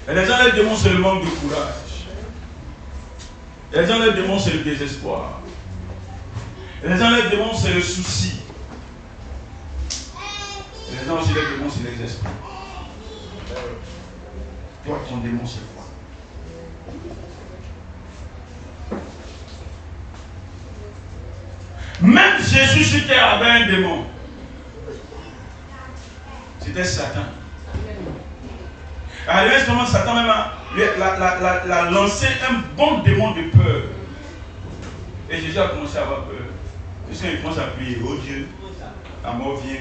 Et les gens, les démons, c'est le manque de courage. Et les gens, les démons, c'est le désespoir. Et les gens, les démons, c'est le souci. Et les gens aussi, les démons, c'est les esprits. Toi, ton démon, c'est quoi? Même Jésus sur terre avait un démon. C'était Satan. À ce moment, Satan même a lancé un bon démon de peur. Et Jésus a commencé à avoir peur. Puisqu'il commence à prier, oh Dieu, la mort vient.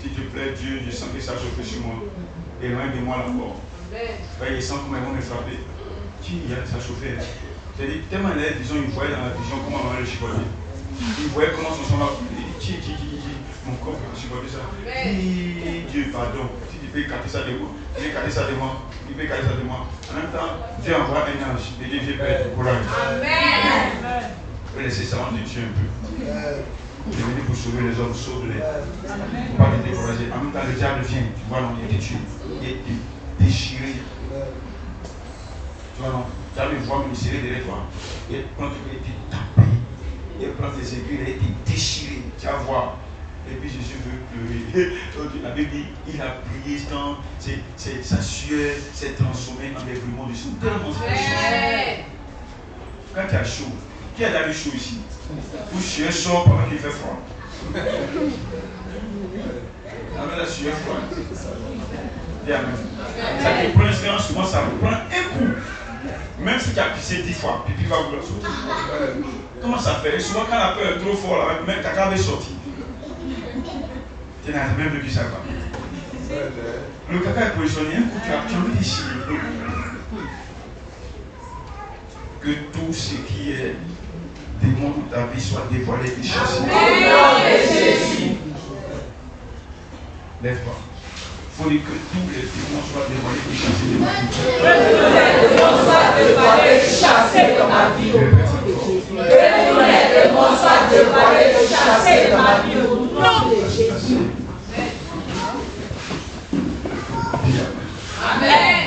S'il te plaît, Dieu, je sens que ça chauffe sur moi. Éloigne de moi la mort. Il sent comment ils vont me frapper. Ça chauffait. C'est-à-dire, tellement il voyait dans la vision comment on va le chicoter. Il voyait comment son sang va couler. Mon corps peut supporter ça. Dieu, pardon. Si tu peux écarter ça de moi, il peut écarter ça de moi. Il peut écarter ça de moi. En même temps, Dieu envoie un ange. Et Dieu fait perdre du courage. Amen. Je vais laisser ça, on te tue un peu. Je venu pour sauver les hommes, sauve-les. Il ne faut pas te décourager. En même temps, le diable vient. Tu vois, non, il te tue. Il est déchiré. Tu vois, non. Le diable voit me serrer derrière toi. Et quand tu peux te taper, il prend tes aiguilles, il est déchiré. Tu vas voir. Et puis Jésus veut pleurer. La Bible dit, il a prié tant, sa sueur s'est transformée en des grumeaux de sang. Tellement c'est chaud. Quand tu as chaud, qui a déjà eu chaud ici? Vous sueur sort pendant qu'il fait froid. Avec la sueur froide. Dis amen. Ça te prend une expérience, souvent ça vous prend un coup. Même si tu as pissé 10 fois, pipi va vouloir sortir. Comment ça fait? Souvent quand la peur est trop forte, même caca va sortir. Tu n'as même vécu ça. Le caca est positionné, un coup tu as envie d'ici. Que tout ce qui est démon de ta vie soit dévoilé et chassé. Lève-toi. Il faut dire que tous les démons soient dévoilés et chassés de ma vie. Que tous les démons soient dévoilés et chassés de ma vie. Que tous les démons soient dévoilés et chassés de ma vie. Au nom de Jésus. Amen.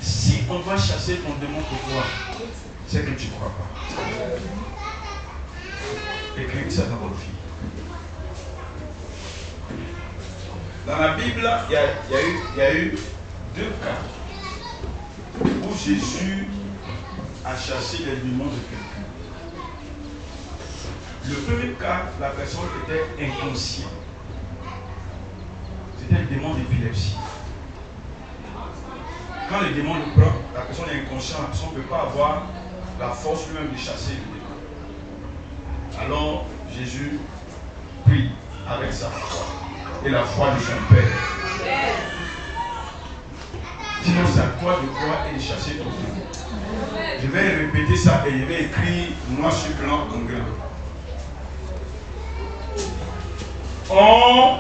Si on doit chasser ton démon pour toi, c'est que tu ne crois pas. Écris ça dans votre vie. Dans la Bible, il y a eu 2 cas où Jésus a chassé les démons de quelqu'un. Le premier cas, la personne était inconsciente. C'était le démon d'épilepsie. Quand le démon le prend, la personne est inconsciente, la personne ne peut pas avoir la force lui-même de chasser le démon. Alors Jésus prie avec sa foi et la foi de son Père. Sinon, c'est à toi de croire et de chasser ton démon. Je vais répéter ça et je vais écrire noir sur blanc en grand. On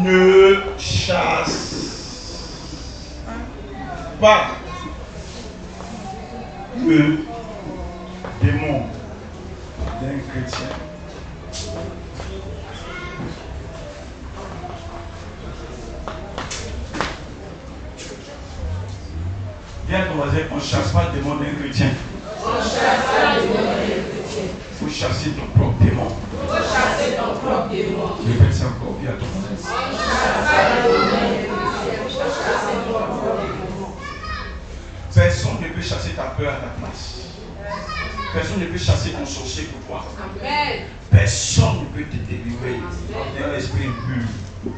ne chasse pas le démon d'un chrétien. Viens ton voisin, on ne chasse pas le démon d'un chrétien. On ne chasse pas le démon d'un chrétien. Il faut chasser ton propre démon. Il faut chasser ton propre démon. Répète ça encore, viens à ton voisin. On ne chasse pas le démon d'un chrétien. Il faut chasser ton propre démon. Personne ne peut chasser ta peur à ta place. Personne ne peut chasser ton sorcier pour toi. Amen. Personne ne peut te délivrer dans l'esprit impur.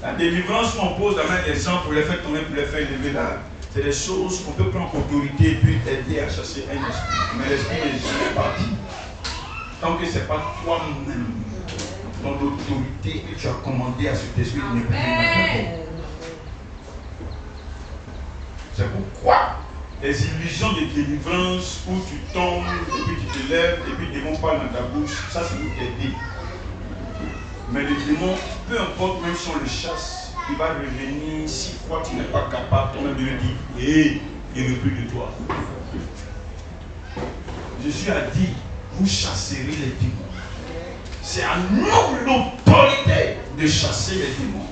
La délivrance où on pose la main des gens pour les faire tomber, pour les faire élever là, c'est des choses qu'on peut prendre autorité et puis aider à chasser un esprit. Mais l'esprit n'est jamais parti. Tant que ce n'est pas toi-même, dans l'autorité que tu as commandé à cet esprit de ne plus pas. C'est pourquoi les illusions de délivrance où tu tombes, et puis tu te lèves, et puis le démon parle dans ta bouche, ça c'est pour t'aider. Mais le démon, peu importe, même si on le chasse, il va revenir 6 fois tu n'es pas capable, toi-même de lui dire, hé, il ne veut plus de toi. Jésus a dit, vous chasserez les démons. C'est à nous l'autorité de chasser les démons.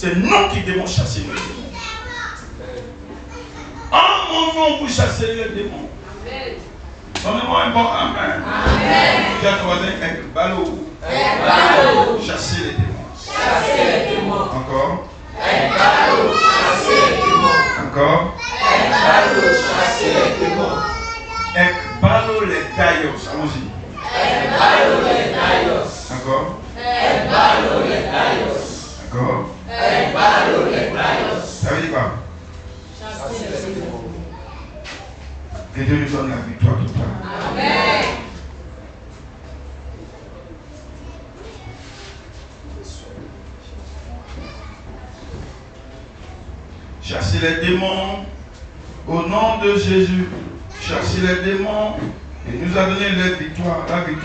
C'est nous qui devons chasser les démons. En mon nom, vous chassez les démons. Donnez-moi un bon amen. Dis à ton voisin, ballot. Chasser les démons. Encore. Encore. Ekbalo les daïos. Allons-y. Encore. Encore. Ça veut dire quoi? Que Dieu nous donne la victoire totale. Amen. Chasser les démons au nom de Jésus. Chasser les démons et nous a donné la victoire. Il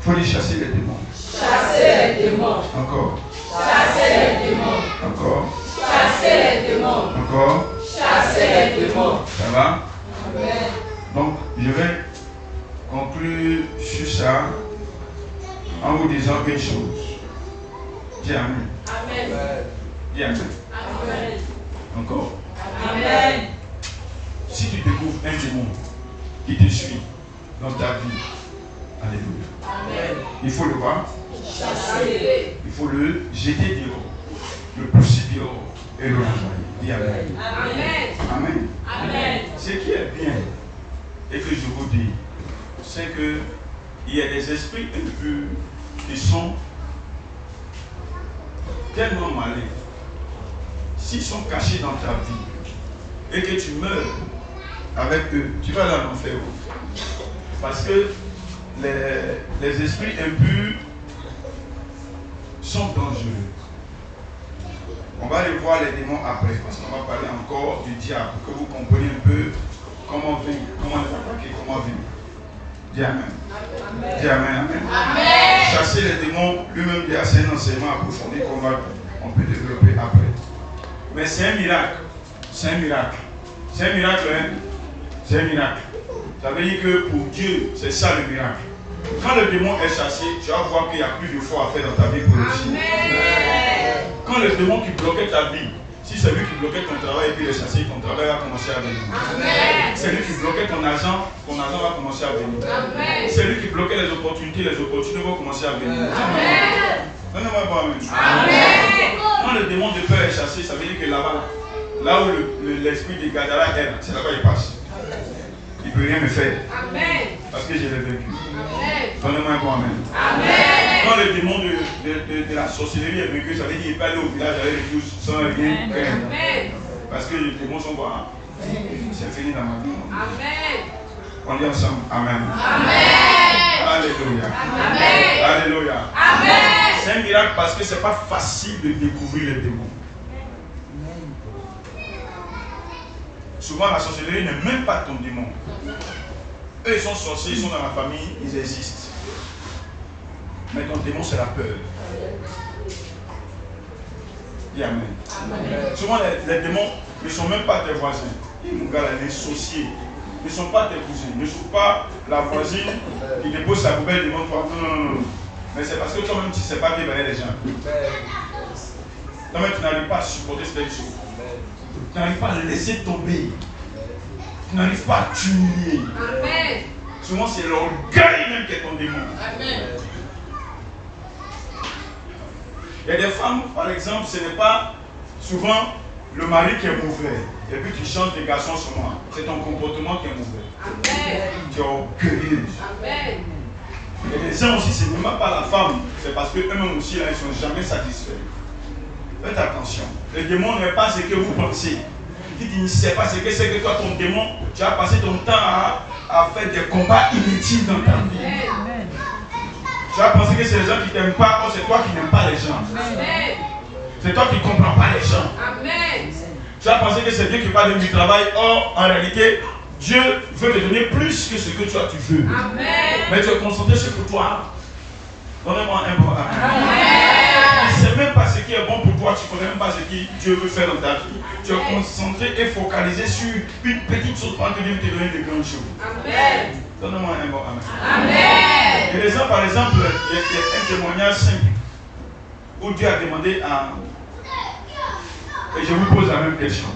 faut les chasser les démons. Chasser les démons. Encore. Chasser les démons. Encore. Chasser les démons. Encore. Chasser les démons. Ça va? Amen. Donc, je vais conclure sur ça en vous disant une chose. Dis Amen. Amen. Dis Amen. Amen. Encore. Amen. Si tu découvres un démon qui te suit dans ta vie, alléluia. Amen. Il faut le voir. Chasser. Il faut le jeter dehors, le pousser dehors et le renvoyer. Dis Amen. Amen. Amen. Amen. Ce qui est bien et que je vous dis, c'est que il y a des esprits impurs qui sont tellement malins. S'ils sont cachés dans ta vie et que tu meurs avec eux, tu vas dans l'enfer. Parce que les esprits impurs sont dangereux. On va aller voir les démons après, parce qu'on va parler encore du diable, que vous compreniez un peu comment vaincre, comment les attaquer, comment vaincre. Dis Amen. Dis Amen, Amen. Amen. Chasser les démons, lui-même, c'est un enseignement approfondi qu'on peut développer après. Mais c'est un miracle. C'est un miracle. C'est un miracle, hein? C'est un miracle. Ça veut dire que pour Dieu, c'est ça le miracle. Quand le démon est chassé, tu vas voir qu'il y a plus de foi à faire dans ta vie pour réussir. Quand le démon qui bloquait ta vie, si c'est lui qui bloquait ton travail et puis le chasser, ton travail va commencer à venir. C'est lui qui bloquait ton argent va commencer à venir. C'est lui qui bloquait les opportunités vont commencer à venir. Donnez-moi un bon amen. Quand le démon de peur est chassé, ça veut dire que là-bas, là où l'esprit de Gadara est, c'est là-bas il passe. Il ne peut rien me faire. Parce que je l'ai vécu. Donnez-moi un bon amen. Quand le démon de la sorcellerie est vaincu, ça veut dire qu'il peut aller au village avec les tous sans rien craindre. Parce que les démons sont bons. C'est fini dans ma vie. On dit ensemble Amen. Alléluia. Alléluia. C'est un miracle parce que ce n'est pas facile de découvrir les démons. Souvent la sorcellerie n'est même pas ton démon. Eux ils sont sorciers, ils sont dans la famille, ils existent. Mais ton démon c'est la peur. Dis Amen. Souvent les démons ne sont même pas tes voisins. Les sorciers ne sont pas tes cousins, ne sont pas la voisine qui dépose sa poubelle devant toi. Non. Mais c'est parce que toi-même tu ne sais pas vivre avec les gens. Toi-même tu n'arrives pas à supporter cette chose. Tu n'arrives pas à le laisser tomber. Tu n'arrives pas à t'humilier. Souvent c'est l'orgueil même qui est ton démon. Il y a des femmes, par exemple, ce n'est pas souvent le mari qui est mauvais. Et puis tu changes de garçon sur moi. C'est ton comportement qui est mauvais. Tu es orgueilleuse. Il y a des gens aussi, ce n'est même pas la femme. C'est parce qu'eux-mêmes aussi, là, ils ne sont jamais satisfaits. Faites attention. Le démon n'est pas ce que vous pensez. Tu ne sais pas ce que c'est que toi, ton démon, tu as passé ton temps à faire des combats inutiles dans ta vie. Tu as pensé que c'est les gens qui ne t'aiment pas, ou c'est toi qui n'aimes pas les gens. C'est toi qui ne comprends pas les gens. Tu as pensé que c'est Dieu qui parle du travail, or en réalité, Dieu veut te donner plus que ce que toi tu veux. Mais tu es concentré sur toi. Donnez-moi un bon amen. Tu ne sais même pas ce qui est bon pour toi, tu ne connais même pas ce que Dieu veut faire dans ta vie. Tu es concentré et focalisé sur une petite chose pendant que Dieu veut te donner de grandes choses. Donnez-moi un bon amen. Et les gens, par exemple, il y a un témoignage simple. où Dieu a demandé à... Et je vous pose la même question.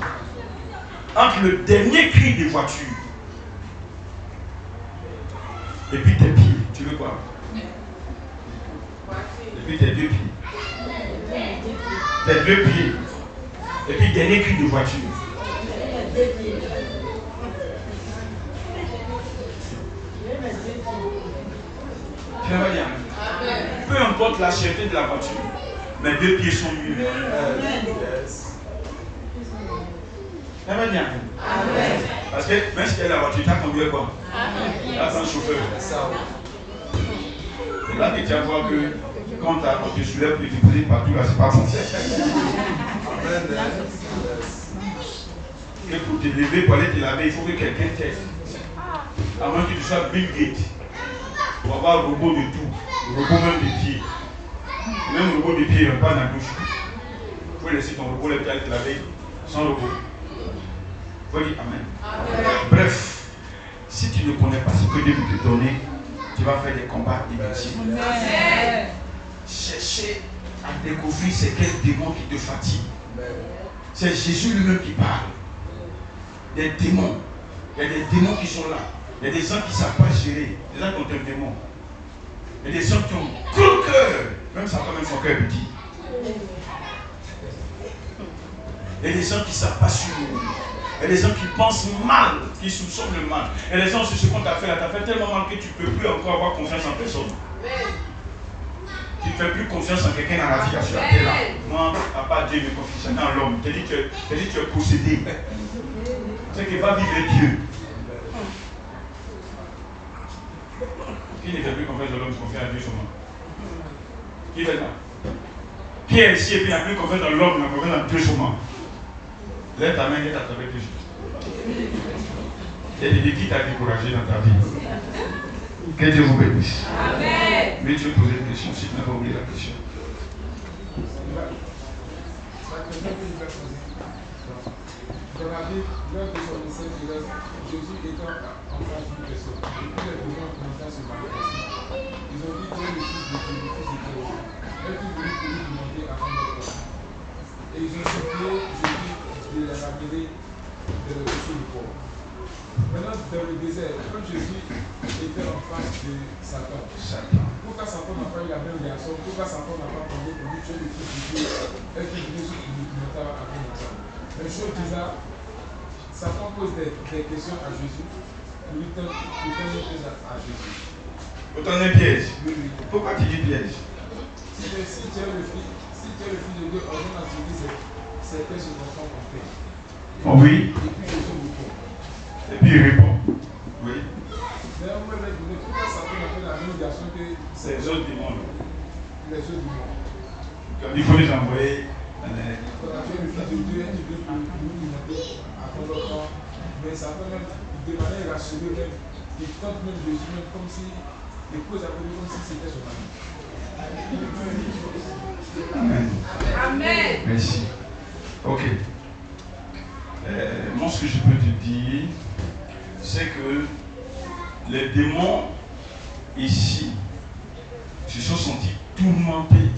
Entre le dernier cri des voitures et puis tes pieds, tu veux quoi? Et puis tes deux pieds. Tes deux pieds. Et puis dernier cri de voiture. Tu vas dire. Peu importe la cherté de la voiture, mes deux pieds sont mieux. Ça va bien. Parce que même si tu as la voiture, tu as conduit quoi? Tu as un chauffeur. C'est là que tu vas voir que quand tu te soulèves et tu te poses partout, là, c'est pas bon. Et pour te lever, pour aller te laver, il faut que quelqu'un t'aide. À moins que tu sois Bill Gates. Pour avoir un robot de tout. Le robot même des pieds. Même le robot des pieds, il n'y a pas dans la douche. Il faut laisser ton robot aller te laver sans robot. Il faut dire Amen. Bref, si tu ne connais pas ce que Dieu veut te donner, tu vas faire des combats inutiles. Cherchez à découvrir c'est quel démon qui te fatigue. C'est Jésus lui-même qui parle. Des démons. Il y a des démons qui sont là. Il y a des gens qui ne savent pas gérer. Des gens qui ont un démon. Il y a des gens qui ont un gros cœur. Même ça, quand même, son cœur est petit. Il y a des gens qui ne savent pas suivre. Il y a des gens qui pensent mal, qui soupçonnent le mal. Il y a des gens sur ce qu'on t'a fait là, t'as fait tellement mal que tu ne peux plus encore avoir confiance en personne. Tu ne fais plus confiance en quelqu'un dans la vie sur la terre là. Moi, à part Dieu, je me confie chacun en l'homme. Tu as dit que tu es possédé. C'est qu'il va vivre Dieu. Qui ne fait plus confiance à l'homme, se confie à Dieu seulement? Qui fait ça? Qui est ici et puis n'a plus confiance dans l'homme, n'a confiance dans Dieu seulement? Lève ta main et t'attraper quelque chose. Et dit qui t'a découragé dans ta vie. Que Dieu vous bénisse. Amen. Mais tu veux poser une question si tu n'as pas oublié la question. Dans la Bible, lors de son essai, Jésus étant en face d'une personne, et puis les démons commençaient à se manifester. Ils ont dit que le fils de Dieu, le fils de Dieu, est venu pour lui demander avant de croire. Et ils ont supplié Jésus de les ramener de le dessus du corps. Maintenant, dans le désert, quand Jésus était en face de Satan, pourquoi Satan n'a pas eu la même réaction? Pourquoi Satan n'a pas parlé pour lui tuer le fils de Dieu? Est-ce qu'il est venu sur le commentaire avant Satan? Même chose bizarre, Satan pose des questions à Jésus pour lui donner une piège à Jésus. Pour donner un piège? Oui, oui. Pourquoi tu dis piège? Si tu es le fils de Dieu, ordonne à Jésus c'est que ses enfants ont fait. Oh oui. Et puis Jésus répond. Et puis il répond. Oui. D'ailleurs, on m'a dit pourquoi Satan a fait la même réaction que c'est les autres démons. Les autres démons. Il faut les envoyer. Quand tu es le fils de Dieu, tu veux nous demander à ton enfant. Mais Satan même, de manière rassurée même, il tente même Jésus même comme si, il pose à côté comme si c'était son ami. Amen. Amen. Merci. Ok. Moi, ce que je peux te dire, c'est que les démons ici se sont sentis tourmentés.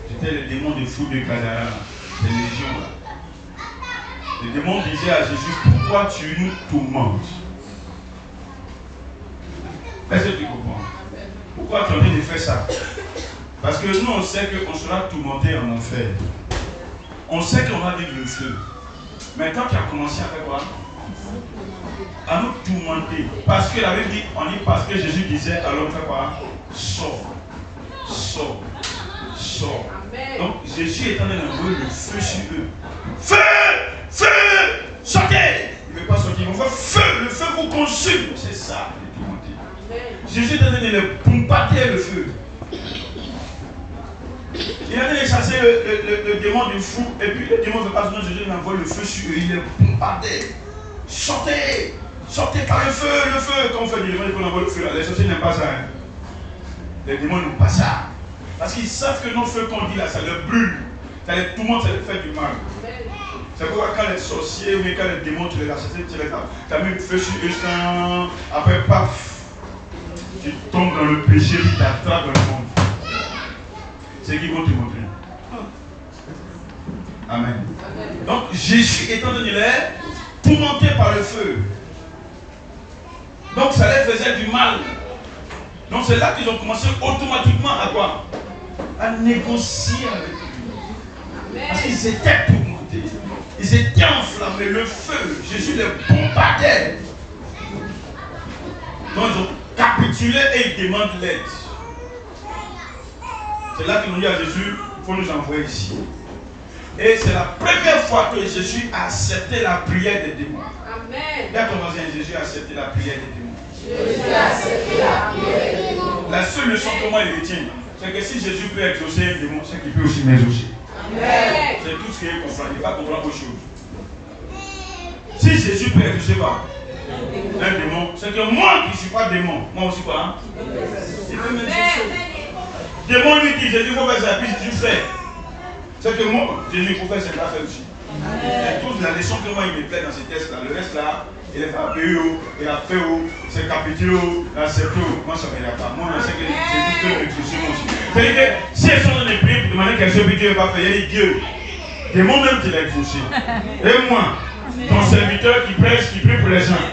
C'était les démons de fou de Gadara, les légions là. Les démons disaient à Jésus, pourquoi tu nous tourmentes? Est-ce que tu comprends? Pourquoi tu es en train de faire ça? Parce que nous, on sait qu'on sera tourmenté en enfer. On sait qu'on va vivre le feu. Mais quand tu as commencé à faire quoi? À nous tourmenter. Parce que la Bible dit, on dit parce que Jésus disait à l'homme, fais quoi? Sors. Sors. Sors. Donc Jésus est en train d'envoyer le feu sur eux. Feu! Feu! Sortez! Il ne veut pas sortir, il va faire feu! Le feu vous consume! C'est ça, les tourmentés. Jésus est en train de les bombarder le feu. Il est en train de chasser le démon du fou, et puis le démon ne veut pas sortir, Jésus envoie le feu sur eux, il les bombardé. Sortez! Sortez par le feu, le feu! Quand on fait du démon, il faut envoyer le feu là. Les sorciers n'aiment pas ça. Hein? Les démons n'aiment pas ça. Parce qu'ils savent que nos feux qu'on dit là, ça leur brûle. Tout le monde, ça leur fait du mal. C'est pourquoi quand les sorciers ou quand les démons, tu les as chassés, tu as mis le feu sur eux, après, paf, tu tombes dans le péché qui t'attrape dans le monde. C'est ce qu'ils vont te montrer. Amen. Donc Jésus étant donné l'air, tourmenté par le feu. Donc ça leur faisait du mal. Donc c'est là qu'ils ont commencé automatiquement à quoi? À négocier avec lui. Parce qu'ils étaient tourmentés. Ils étaient enflammés. Le feu, Jésus les bombardait. Donc ils ont capitulé et ils demandent l'aide. C'est là qu'ils ont dit à Jésus, il faut nous envoyer ici. Et c'est la première fois que Jésus a accepté la prière des démons. Amen. Regarde ton voisin, Jésus a accepté la prière des démons. Jésus a accepté la prière des démons. La seule leçon que moi il retient, c'est que si Jésus peut exaucer un démon, c'est qu'il peut aussi m'exaucer. Amen. C'est tout ce qu'il comprend. Il ne va pas comprendre autre chose. Si Jésus peut exaucer quoi? Un démon, c'est que moi qui ne suis pas démon, moi aussi quoi? Hein? Il peut m'exaucer. Démon lui dit, Jésus, il faut faire ça, puis Jésus fait. C'est que moi, Jésus, il faut faire cette affaire aussi. Et toute la leçon que moi il me plaît dans ces textes-là, le reste là, il est fait à PO, il a fait où, c'est capitule, il a accepté où. Moi ça ne m'aide pas. Moi je sais que Jésus peut m'exaucer moi aussi. C'est-à-dire que si elles sont dans les prières pour demander quelque chose que Dieu ne va pas faire, il y a Dieu. Des mots même qui l'a exaucé. Et moi, ton serviteur qui prêche, qui prie pour les gens.